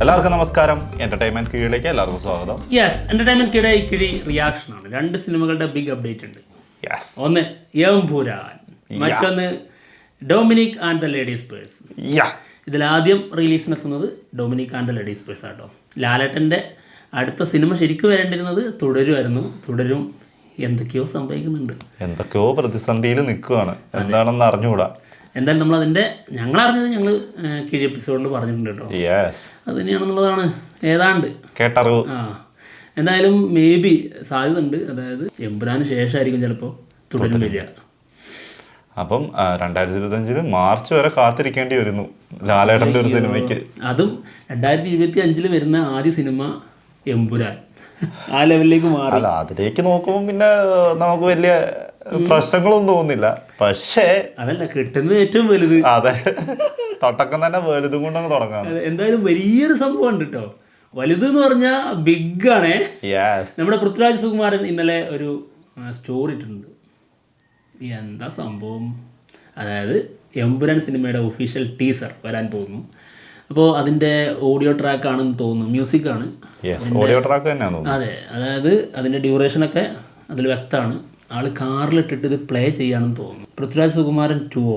എല്ലാവർക്കും നമസ്കാരം. എന്റർടൈൻമെന്റ് കീഴിലേക്ക് എല്ലാവർക്കും സ്വാഗതം. യെസ്, എന്റർടൈൻമെന്റ് കിഴി റിയാക്ഷൻ ആണ്. രണ്ട് സിനിമകളുടെ ബിഗ് അപ്ഡേറ്റ് ഉണ്ട്. യെസ്, ഒന്ന് എംപുരാൻ, മറ്റൊന്ന് Dominic and the ladies purse. ഇതിലാദ്യം റിലീസിനെത്തുന്നത് Dominic and the ladies purse ആട്ടോ. ലാലേട്ടൻ്റെ അടുത്ത സിനിമ ശരിക്കും വരേണ്ടിരുന്നത് തുടരുമായിരുന്നു. തുടരും എന്തൊക്കെയോ സംഭവിക്കുന്നുണ്ട്, എന്തൊക്കെയോ പ്രതിസന്ധിയിൽ നിൽക്കുകയാണ്. എന്താണെന്ന് അറിഞ്ഞുകൂടാ. എന്തായാലും നമ്മളതിൻ്റെ ഞങ്ങളറിഞ്ഞത് ഞങ്ങൾ കിഴി എപ്പിസോഡിൽ പറഞ്ഞിട്ടുണ്ട് കേട്ടോ. അത് തന്നെയാണെന്നുള്ളതാണ് ഏതാണ്ട് കേട്ടറിവ്. എന്തായാലും മേ ബി സാധ്യത ഉണ്ട്. അതായത് എമ്പുരാന് ശേഷമായിരിക്കും ചിലപ്പോൾ തുടരും വരിക. അപ്പം 2025 മാർച്ച് വരെ കാത്തിരിക്കേണ്ടി വരുന്നു ലാലേട്ടൻ്റെ ഒരു സിനിമയ്ക്ക്. അതും 2025 വരുന്ന ആദ്യ സിനിമ എമ്പുരാൻ. ആ ലെവലിലേക്ക് മാറി. അല്ല, അതിലേക്ക് നോക്കുമ്പോൾ പിന്നെ നമുക്ക് വലിയ പ്രശ്നങ്ങളൊന്നും തോന്നുന്നില്ല. പക്ഷേ അതല്ല, കിട്ടുന്നത് ഏറ്റവും വലുത്. അതെ, തൊട്ടക്കം തന്നെ വലുതും കൊണ്ടങ്ങ് തുടങ്ങാം. എന്തായാലും വലിയൊരു സംഭവം ഉണ്ട് കേട്ടോ. വലുത് എന്ന് പറഞ്ഞാൽ ബിഗ് ആണേ. നമ്മുടെ പൃഥ്വിരാജ് സുകുമാരൻ ഇന്നലെ ഒരു സ്റ്റോറി ഇട്ടിട്ടുണ്ട്. എന്താ സംഭവം? അതായത് എമ്പുരാൻ സിനിമയുടെ ഒഫീഷ്യൽ ടീസർ വരാൻ പോകുന്നു. അപ്പോൾ അതിൻ്റെ ഓഡിയോ ട്രാക്കാണെന്ന് തോന്നുന്നു, മ്യൂസിക്കാണ്. ഓഡിയോ ട്രാക്ക് തന്നെയാണ്. അതെ, അതായത് അതിൻ്റെ ഡ്യൂറേഷനൊക്കെ അതിൽ വ്യക്തമാണ്. ആള് കാറിലിട്ടിട്ട് ഇത് പ്ലേ ചെയ്യാണെന്ന് തോന്നുന്നു. പൃഥ്വിരാജ് സുകുമാരൻ 2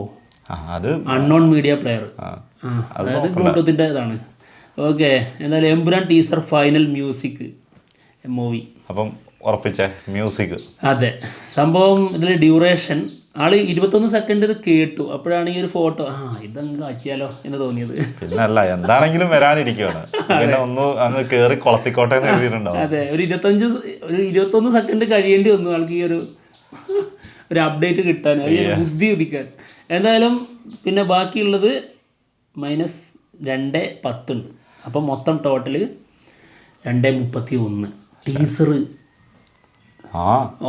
അത് അൺനോൺ മീഡിയ പ്ലെയർ, അതായത് ബ്ലൂടൂത്തിൻ്റെ ഇതാണ്. ഓക്കെ, എന്തായാലും Empuraan teaser final music movie. അപ്പം ഉറപ്പിച്ച മ്യൂസിക്. അതെ, സംഭവം ഇതിൽ ഡ്യൂറേഷൻ ആള് 21 സെക്കൻഡ് ഇത് കേട്ടു. അപ്പോഴാണ് ഈ ഒരു ഫോട്ടോ ഇതങ്ങ് കാച്ചിയാലോ എന്ന് തോന്നിയത്. പിന്നല്ല, എന്താണെങ്കിലും വരാനിരിക്കുകയാണ്. പിന്നെ ഒന്ന് അങ്ങ് കേറി കൊളത്തിക്കോട്ടെ എന്ന് എഴുതിയിട്ടുണ്ടാവും. അതെ, ഒരു 21 സെക്കൻഡ് കഴിയേണ്ടി വന്നു ആൾക്ക് ഈ ഒരു അപ്ഡേറ്റ് കിട്ടാൻ, ബുദ്ധി ഉദിക്കാൻ. എന്തായാലും പിന്നെ ബാക്കിയുള്ളത് -2:10 ഉണ്ട്. അപ്പം മൊത്തം ടോട്ടൽ 2:31. ടീസർ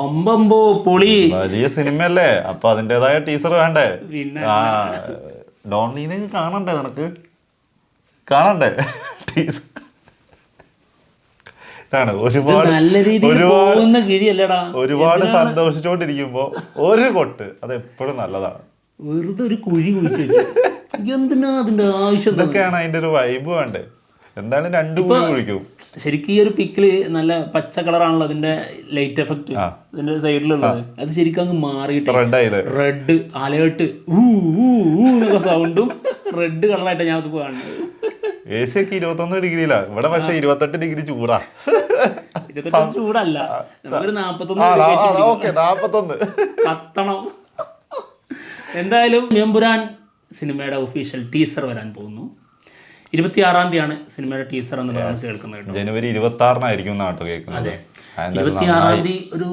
ഒമ്പമ്പോ പൊളി, വലിയ സിനിമയല്ലേ. അപ്പൊ അതിൻ്റെതായ ടീസർ വേണ്ടേ? ഡോൺലീനെ കാണണ്ടേ? നിനക്ക് കാണണ്ടേ ടീസർ? ഇതാണ് ഒരുപാട് സന്തോഷിച്ചോണ്ടിരിക്കുമ്പോ ഒരു കൊട്ട്, അത് എപ്പോഴും നല്ലതാണ്. വെറുതെ ഒരു കുഴി കുഴിച്ച് എന്തിനാ അതിന്റെ ആവശ്യം? ഇതൊക്കെയാണ് അതിന്റെ ഒരു വൈബ് വേണ്ടേ. എന്തായാലും 2 കുഴി കുഴിക്കും. ശരിക്കും ഈ ഒരു പിക്കില് നല്ല പച്ച കളറാണല്ലോ അതിന്റെ ലൈറ്റ് എഫക്ട് ഇതിന്റെ സൈഡിലുള്ളത്. അത് ശരിക്കും അങ്ങ് മാറിയിട്ട് റെഡ് അലേർട്ട് എന്നൊക്കെ സൗണ്ടും റെഡ് കളറായിട്ട് ഞാൻ അത് കാണുന്നത്. AC ഒക്കെ 21 ഡിഗ്രിയിലാണ്. ഇവിടെ പക്ഷെ 28 ഡിഗ്രി ചൂടാ. 28 ചൂടല്ല, നമുക്കൊരു 41 കത്തണം. എന്തായാലും എമ്പുരാൻ സിനിമയുടെ ഒഫീഷ്യൽ ടീസർ വരാൻ പോകുന്നു. 26-ാം തീയതിയാണ് സിനിമയുടെ ടീസർ എന്നുള്ളതാണ് കേൾക്കുന്നത്. ജനുവരി 26-നായിരിക്കും നാട്ടിൽ കേൾക്കുന്നത്. 26-ാം തീയതി ഒരു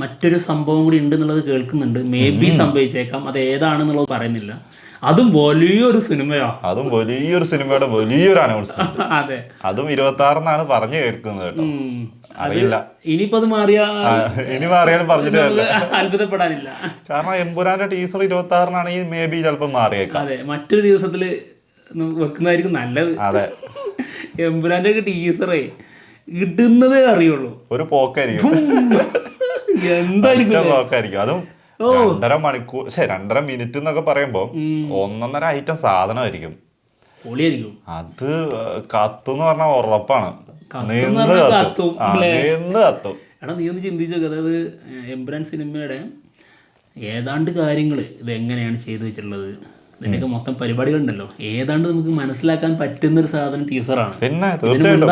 മറ്റൊരു സംഭവം കൂടി ഉണ്ട് എന്നുള്ളത് കേൾക്കുന്നുണ്ട്. മേ ബി സംഭവിച്ചേക്കാം. അത് ഏതാണെന്നുള്ളത് പറയുന്നില്ല. അതും വലിയൊരു സിനിമയാ. അതും വലിയൊരു സിനിമയുടെ വലിയൊരു അനൗൺസ്മെന്റ്. അതെ, അതും 26-നാണ് പറഞ്ഞു കേൾക്കുന്നത് കേട്ടോ. അറിയില്ല ഇനിയിപ്പോ അത് മാറിയാലും പറഞ്ഞിട്ട് അത്ഭുതപ്പെടാനില്ല. കാരണം എമ്പുരാന്റെ ടീസർ 26-നാണെങ്കിൽ മേ ബി ചിലപ്പോൾ മാറിയേക്കാം. അതെ, മറ്റൊരു ദിവസത്തില് വെക്കുന്നതായിരിക്കും നല്ലത്. അതെ, എമ്പുരാന്റെ ടീസറേ ഇടുന്നതേ അറിയുള്ളൂ. ഒരു പോക്കായിരിക്കും. പോക്കായിരിക്കും. അതും 2.5 മണിക്കൂർ 2.5 മിനിറ്റ് എന്നൊക്കെ പറയുമ്പോ 1.5 ഐറ്റം സാധനമായിരിക്കും. പൊളിയായിരിക്കും. അത് കത്തുന്ന് പറഞ്ഞാൽ ഉറപ്പാണ്. കത്തും. എടാ, നീ ഒന്ന് ചിന്തിച്ചു. അതായത് എമ്പുരാൻ സിനിമയുടെ ഏതാണ്ട് കാര്യങ്ങൾ ഇത് എങ്ങനെയാണ് ചെയ്തു വെച്ചിട്ടുള്ളത്, ഇതിൻ്റെയൊക്കെ മൊത്തം പരിപാടികളുണ്ടല്ലോ, ഏതാണ്ട് നമുക്ക് മനസ്സിലാക്കാൻ പറ്റുന്നൊരു സാധനം ടീസറാണ്. പിന്നെ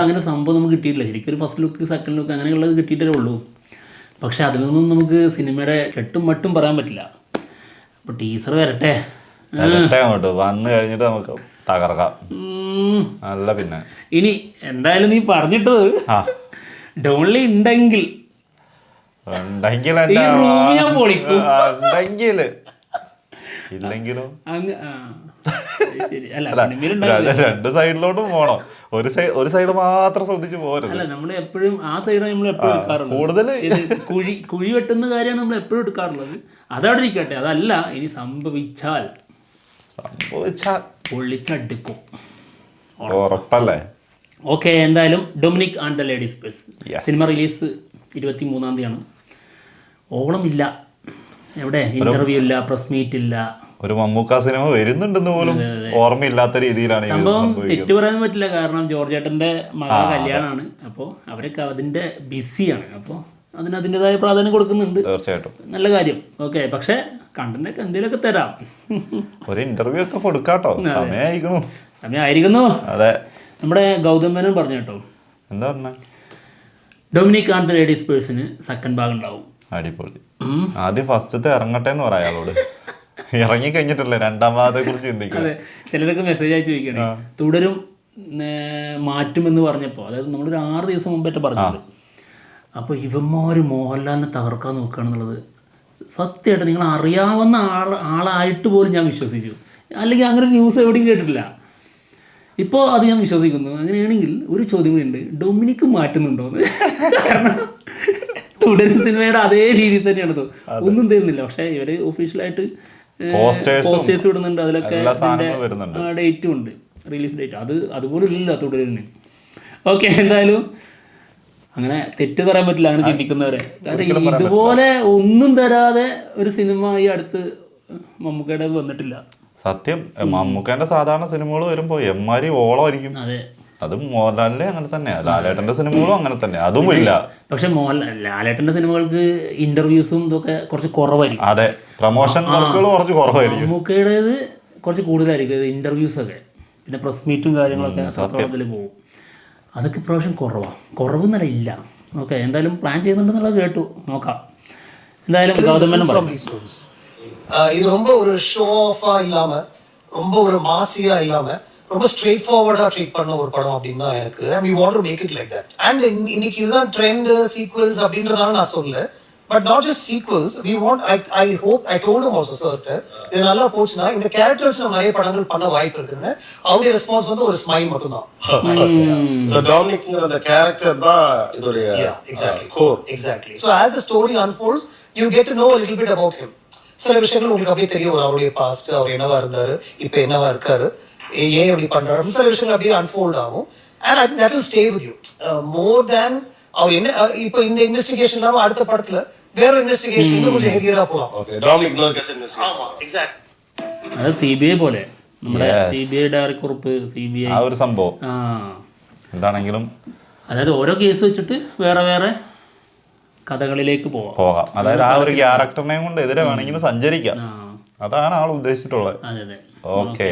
അങ്ങനെ സംഭവം നമുക്ക് കിട്ടിയിട്ടില്ല. ശരിക്കും ഒരു ഫസ്റ്റ് ലുക്ക്, സെക്കൻഡ് ലുക്ക് അങ്ങനെയുള്ളത് കിട്ടിയിട്ടേ ഉള്ളൂ. പക്ഷെ അതിൽ നിന്നും നമുക്ക് സിനിമയുടെ കെട്ടും മട്ടും പറയാൻ പറ്റില്ല. അപ്പോൾ ടീസർ വരട്ടെ, അങ്ങോട്ട് വന്നു കഴിഞ്ഞിട്ട് നമുക്ക് തകർക്കാം. അല്ല പിന്നെ ഇനി എന്തായാലും നീ പറഞ്ഞിട്ട് ഡോൺലി ഉണ്ടെങ്കിൽ ഇല്ലെങ്കിലോ രണ്ട് സൈഡിലോട്ടും പോണം. ഒരു സൈഡ് മാത്രം ശ്രദ്ധിച്ചു പോരുത്. അല്ല, നമ്മൾ എപ്പോഴും ആ സൈഡാണ് നമ്മൾ എപ്പോഴും എടുക്കാറുള്ളത്. കൂടുതൽ കുഴി വെട്ടുന്ന കാര്യമാണ് നമ്മൾ എപ്പോഴും എടുക്കാറുള്ളത്. അതവിടെ ഇരിക്കട്ടെ. അതല്ല, ഇനി സംഭവിച്ചാൽ പൊള്ളിച്ചടുക്കും, ഉറപ്പല്ലേ? ഓക്കെ, എന്തായാലും Dominic and the ladies purse cinema release 23-ാം തീയതിയാണ്. ഓണമില്ല, എവിടെ ഇന്റർവ്യൂ ഇല്ല, പ്രസ് മീറ്റ് ഇല്ല. ഒരു മമ്മൂക്ക സിനിമ വരുന്നുണ്ടെന്ന് പോലും ഓർമ്മയില്ലാത്ത രീതിയിലാണ് സംഭവം. തെറ്റ് പറയാൻ പറ്റില്ല, കാരണം ജോർജ് ഏട്ടൻ്റെ മകളുടെ കല്യാണമാണ്. അപ്പോൾ അവരൊക്കെ അതിൻ്റെ ബിസിയാണ്. അപ്പോൾ അതിൻ്റെതായ പ്രാധാന്യം കൊടുക്കുന്നുണ്ട്. തീർച്ചയായിട്ടും നല്ല കാര്യം. ഓക്കെ, പക്ഷെ കണ്ടന്റൊക്കെ എന്തെങ്കിലുമൊക്കെ തരാം. ഒരു ഇന്റർവ്യൂ ഒക്കെ കൊടുക്കാട്ടോ, സമയമായിരിക്കുന്നു. അതെ, നമ്മുടെ ഗൗതം മേനോൻ പറഞ്ഞു കേട്ടോ. എന്താ പറഞ്ഞ ഡൊമിനിക് ആൻഡ് ദ ലേഡീസ് പേഴ്സിന് സെക്കൻഡ് ഭാഗം ഉണ്ടാവും. അടിപൊളി. ആദ്യം ഫസ്റ്റത്തെ ഇറങ്ങട്ടെ എന്ന് പറയാം അയാളോട്. ഇറങ്ങി കഴിഞ്ഞിട്ടല്ലേ രണ്ടാം ഭാഗത്തെ കുറിച്ച് ചിന്തിക്കും. അതെ, ചിലരൊക്കെ മെസ്സേജ് അയച്ചു ചോദിക്കണേ തുടരും മാറ്റുമെന്ന് പറഞ്ഞപ്പോൾ, അതായത് നമ്മളൊരു 6 ദിവസം മുമ്പേറ്റ പറഞ്ഞത്. അപ്പോൾ ഇവന്മാർ മോഹൻലാലിനെ തകർക്കാൻ നോക്കുകയാണെന്നുള്ളത് സത്യമായിട്ട് നിങ്ങൾ അറിയാവുന്ന ആളായിട്ട് പോലും ഞാൻ വിശ്വസിച്ചു. അല്ലെങ്കിൽ അങ്ങനെ ന്യൂസ് എവിടെയും കേട്ടിട്ടില്ല. ഇപ്പോൾ അത് ഞാൻ വിശ്വസിക്കുന്നു. അങ്ങനെയാണെങ്കിൽ ഒരു ചോദ്യം കൂടി ഉണ്ട്, ഡൊമിനിക്ക് മാറ്റുന്നുണ്ടോന്ന്. കാരണം തുടരും സിനിമയുടെ അതേ രീതിയിൽ തന്നെയാണ്. ഒന്നും തരുന്നില്ല. പക്ഷേ ഇവർ ഒഫീഷ്യലായിട്ട് പോസ്റ്റേഴ്സ് വിടുന്നുണ്ട്. അതിലൊക്കെ ഡേറ്റും ഉണ്ട്, റിലീസ് ഡേറ്റ്. അതുപോലും ഇല്ല തുടരുന്ന്. ഓക്കെ, എന്തായാലും അങ്ങനെ തെറ്റ് പറയാൻ പറ്റില്ല അങ്ങനെ ചിന്തിക്കുന്നവരെ. കാരണം ഇതുപോലെ ഒന്നും തരാതെ ഒരു സിനിമ ഈ അടുത്ത് മമ്മൂക്കയുടെ വന്നിട്ടില്ല. സത്യം, മമ്മൂക്കന്റെ സാധാരണ സിനിമകൾ വരുമ്പോ എമ്മാരി ഓളമായിരിക്കും. അതെ, അതും മോഹൻലാലിന്റെ അങ്ങനെ തന്നെയാ. ലാലേട്ടന്റെ സിനിമകളും അങ്ങനെ തന്നെ. അതും ഇല്ല. പക്ഷെ ലാലേട്ടന്റെ സിനിമകൾക്ക് ഇന്റർവ്യൂസും ഇതൊക്കെ കുറച്ച് കുറവായിരിക്കും. അതെ, പ്രൊമോഷൻ വർക്കുകൾ കുറച്ച് കുറവായിരിക്കും. മമ്മൂക്കയുടേത് കുറച്ച് കൂടുതലായിരിക്കും ഇന്റർവ്യൂസ് ഒക്കെ. പിന്നെ പ്രസ് മീറ്റും കാര്യങ്ങളൊക്കെ അതിൽ പോകും. അതൊക്കെ ഇപ്രാവശ്യം കുറവെന്നല്ല, ഇല്ല. ഓക്കെ, എന്തായാലും പ്ലാൻ ചെയ്യുന്നുണ്ടെന്നുള്ളത് കേട്ടു. നോക്കാം. എന്തായാലും ഗൗതമനും പറഞ്ഞു இது ரொம்ப ஒரு ஷோ ஆஃபா இல்லாம, ரொம்ப ஒரு மாசியா இல்லாம, ரொம்ப ஸ்ட்ரெயிட் ஃபார்வர்டா ட்ரீட் பண்ண ஒரு படம் அப்படின்னு தான் எனக்கு. and we want to make it like that. and இன்னைக்கு இதுதான் ட்ரெண்ட், சீக்வல்ஸ் அப்படின்றதால நான் சொல்ல. But not just சீக்வல்ஸ், we want, I hope, I told him also sir, இது நல்லா போச்சுன்னா இந்த கேரக்டர்ஸ் நம்ம நிறைய படங்கள் பண்ண வாய்ப்பு இருக்குன்னு. அவருடைய ரெஸ்பான்ஸ் வந்து ஒரு ஸ்மைல் மட்டும் தான். so Dominicங்கிற அந்த கேரக்டர் தான் இதோட exactly. so as the story unfolds, you get to know a little bit about him. சில விஷயங்கள் உங்களுக்கு அப்படியே தெரிய வரும். அவருடைய பாஸ்ட், அவர் என்னவா இருந்தாரு, இப்போ என்னவா இருக்காரு, ஏன் அப்படி பண்றாரு, சில விஷயங்கள் அப்படியே அன்ஃபோல்ட் ஆகும். and I think that will stay with you more than அவர் என்ன. இப்போ இந்த இன்வெஸ்டிகேஷன் இல்லாம அடுத்த படத்துல வேற இன்வெஸ்டிகேஷன் இன்னும் கொஞ்சம் ஹெவியரா போலாம். Okay, Dominic no case investigation. ஆமா, எக்ஸாக்ட். അത് CBI പോലെ, നമ്മുടെ CBI ഡയറക്ടർ CBI ആ ഒരു സംഭവം എന്താണെങ്കിലും, അതായത് ഓരോ കേസ് വെച്ചിട്ട് വേറെ വേറെ കഥകളിലേക്ക് പോകാം. അതായത് ആ ഒരു ക്യാരക്ടറിനെയും കൊണ്ട് എതിരെ വേണമെങ്കിലും സഞ്ചരിക്കാം. അതാണ് ആൾ ഉദ്ദേശിച്ചിട്ടുള്ളത്. അതെ, ഓക്കെ.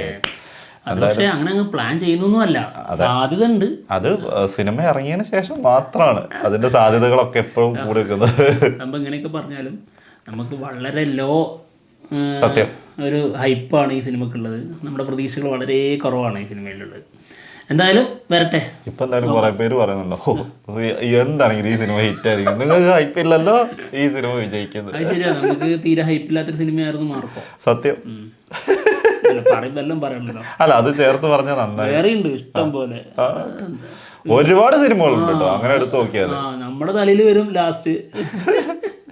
പക്ഷേ അങ്ങനെ അങ്ങ് പ്ലാൻ ചെയ്യുന്നൊന്നുമല്ല, സാധ്യത ഉണ്ട്. അത് സിനിമ ഇറങ്ങിയതിന് ശേഷം മാത്രമാണ് അതിന്റെ സാധ്യതകളൊക്കെ എപ്പോഴും കൂടി വെക്കുന്നത്. സംഭവം ഇങ്ങനെയൊക്കെ പറഞ്ഞാലും നമുക്ക് വളരെ സത്യം ഒരു ഹൈപ്പാണ് ഈ സിനിമക്കുള്ളത്. നമ്മുടെ പ്രതീക്ഷകൾ വളരെ കുറവാണ് ഈ സിനിമയിലുള്ളത്. എന്തായാലും വരട്ടെ. ഇപ്പൊ എന്തായാലും കുറെ പേര് പറയുന്നുണ്ടോ, എന്താണെങ്കിലും ഈ സിനിമ ഹിറ്റ് ആയിരിക്കും, നിങ്ങൾക്ക് ഹൈപ്പില്ലല്ലോ ഈ സിനിമ വിജയിക്കുന്നത്. അത് ശരിയാണ്, നമുക്ക് തീരെ ഹൈപ്പില്ലാത്തൊരു സിനിമയായിരുന്നു മാർക്കോ. സത്യം. പറയുമ്പെല്ലാം പറയണല്ലോ. അല്ല, അത് ചേർത്ത് പറഞ്ഞാൽ നന്നായി. വേറെ ഉണ്ട് ഇഷ്ടം പോലെ, ഒരുപാട് സിനിമകളുണ്ട് കേട്ടോ. അങ്ങനെ എടുത്ത് നോക്കിയാൽ നമ്മുടെ തലയിൽ വരും ലാസ്റ്റ്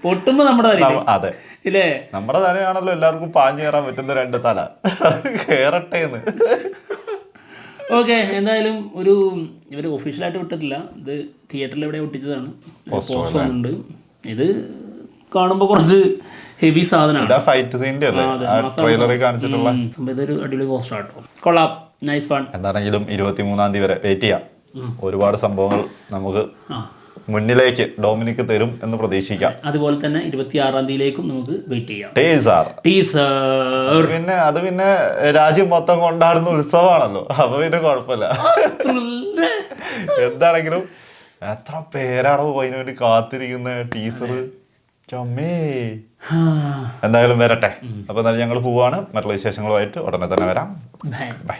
പൊട്ടുമ്പോ നമ്മുടെ തല. അതെ, ഇല്ലേ, നമ്മുടെ തലയാണല്ലോ എല്ലാവർക്കും പാഞ്ഞു കയറാൻ പറ്റുന്ന 2 തല. കേറട്ടെ എന്ന്. ഓക്കെ, എന്തായാലും ഇവർ ഒഫീഷ്യലായിട്ട് വിട്ടിട്ടില്ല. ഇത് തിയേറ്ററിൽ എവിടെ ഒട്ടിച്ചതാണ്. പോസ്റ്റർ വന്നിട്ടുണ്ട്. ഇത് കാണുമ്പോൾ കുറച്ച് ഹെവി സാധനമാണ്. ഇതൊരു അടിപൊളി പോസ്റ്റർ ആട്ടോ. കൊള്ളാം, നൈസ് ഫൺ. എന്താണെങ്കിലും 23-ാം തീയതി വരെ വെയിറ്റ് ചെയ്യാം. ഒരുപാട് സംഭവങ്ങൾ നമുക്ക് മുന്നിലേക്ക് ഡൊമിനിക് തരും എന്ന് പ്രതീക്ഷിക്കാം. അതുപോലെ തന്നെ 26-ാം തീയതിയിലേക്കും നമുക്ക് വെയിറ്റ് ചെയ്യാം. ടീസർ പിന്നെ രാജ്യം മൊത്തം കൊണ്ടാടുന്ന ഉത്സവമാണല്ലോ, അപ്പൊ പിന്നെ കുഴപ്പമില്ല. എന്താണെങ്കിലും എത്ര പേരാണോ അതിനു വേണ്ടി കാത്തിരിക്കുന്ന ടീസർ. എന്തായാലും വരട്ടെ. അപ്പൊ എന്തായാലും ഞങ്ങൾ പോവാണ്. മറ്റുള്ള വിശേഷങ്ങളുമായിട്ട് ഉടനെ തന്നെ വരാം. ബൈ.